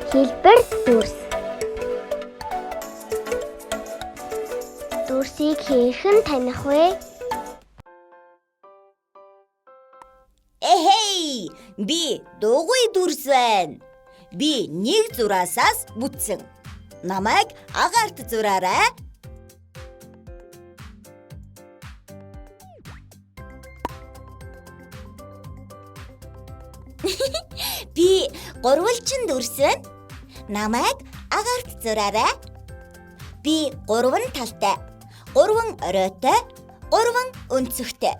Хэлбэр дүрс. Дүрсийг хэрхэн таних вэ? Эхэй! Би дугуй дүрс байна. Би нэг зураасаас бүтсэн. Намайг агаарт зураарай. Би гурвалжин дүрс байна. Намайг агаарт зураарай. Би 3 талтай, 3 оройтой, 3 өнцөгтэй.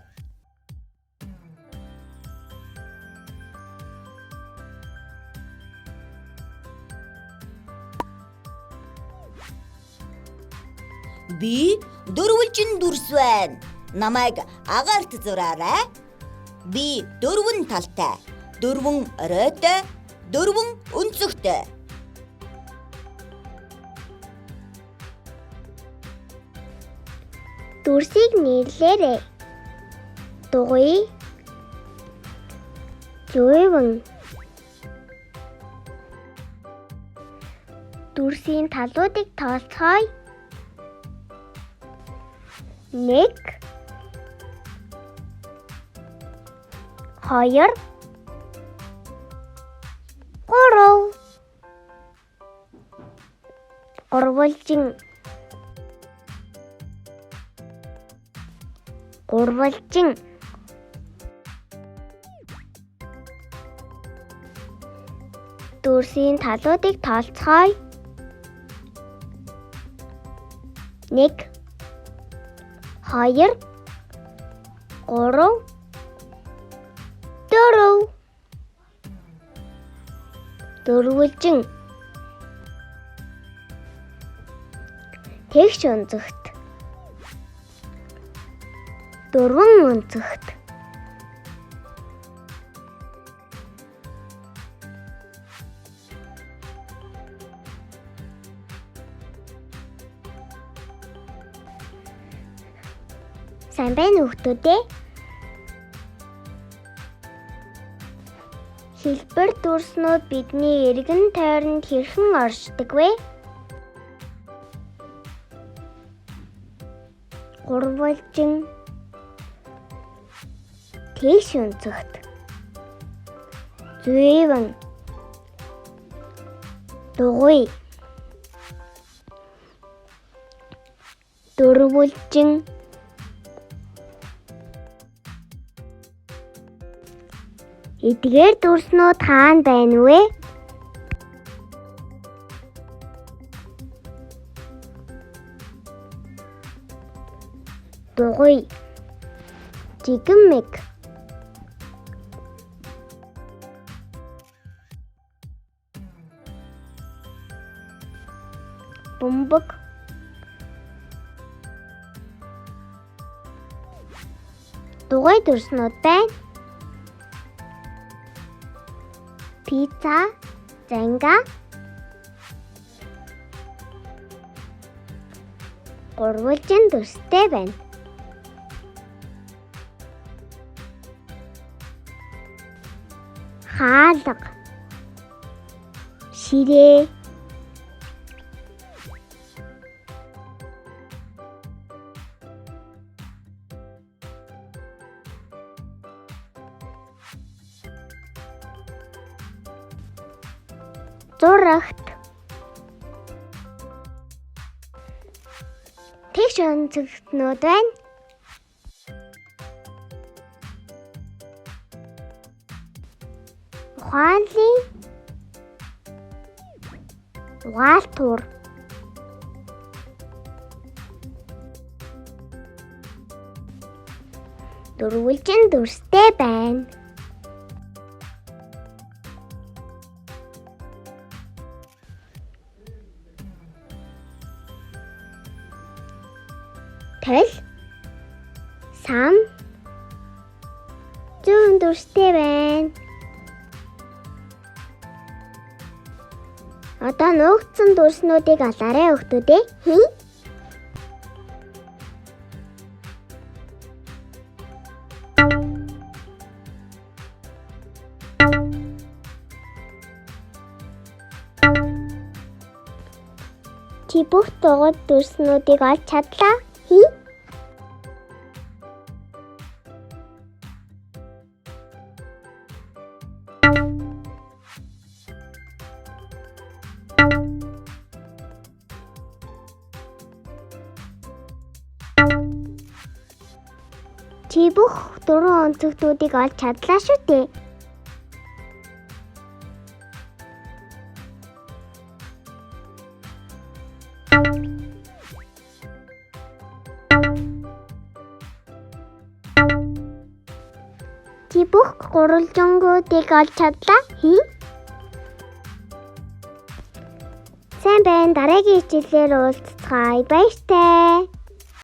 Би 4 дүрс байна. Намайг агаарт зураарай. Би 4 талтай, 4 оройтой, 4 өнцөгтэй. Дүрсийг нийлээрэй. Дугуй, зүйвэн. Дүрсийн талуудыг тооцооё. 1 2 3 гурвалжин Дүрсийн талуудыг тооцооё. 1 2 3 4 дөрвөлжин. Тэгш өнцөгт 4 өнцөгт. Сайн байна уу хүүхдүүдээ? Хэлбэр дүрснүүд бидний эргэн тойронд хэрхэн оршдог вэ? Гурвалжин, тэгш өнцөгт, зүйвэн, дугуй, дөрвөлжин. Эдгээр дүрснүүд хаана байна вэ? Дугуй, жигмэг, бөмбөг, дугуй дүрснүүд байна. Пицца, занга, гурвалжин дүрстэй байна. Хаалга, ширээ, зурагт, тэгш өнцөгтнүүд байна. Ухаанлын, угаалтур, дөрвөлжин дүрстэй байна. Тэл, сам, зүүн дүрстэй байна. Одоо нуугдсан дүрснүүдийг алаарай хүүхдүүдээ. Чи бүх дугуйт дүрснүүдийг олж чадлаа. Хий. Чи бүх 4 онцгтүүдийг олж чадлаа шүү дээ. Чи бүх гурвалжингуудыг олж чадлаа. Хий. Сайн байна. Дараагийн хичээлээр уулзцгаая. Баяртай.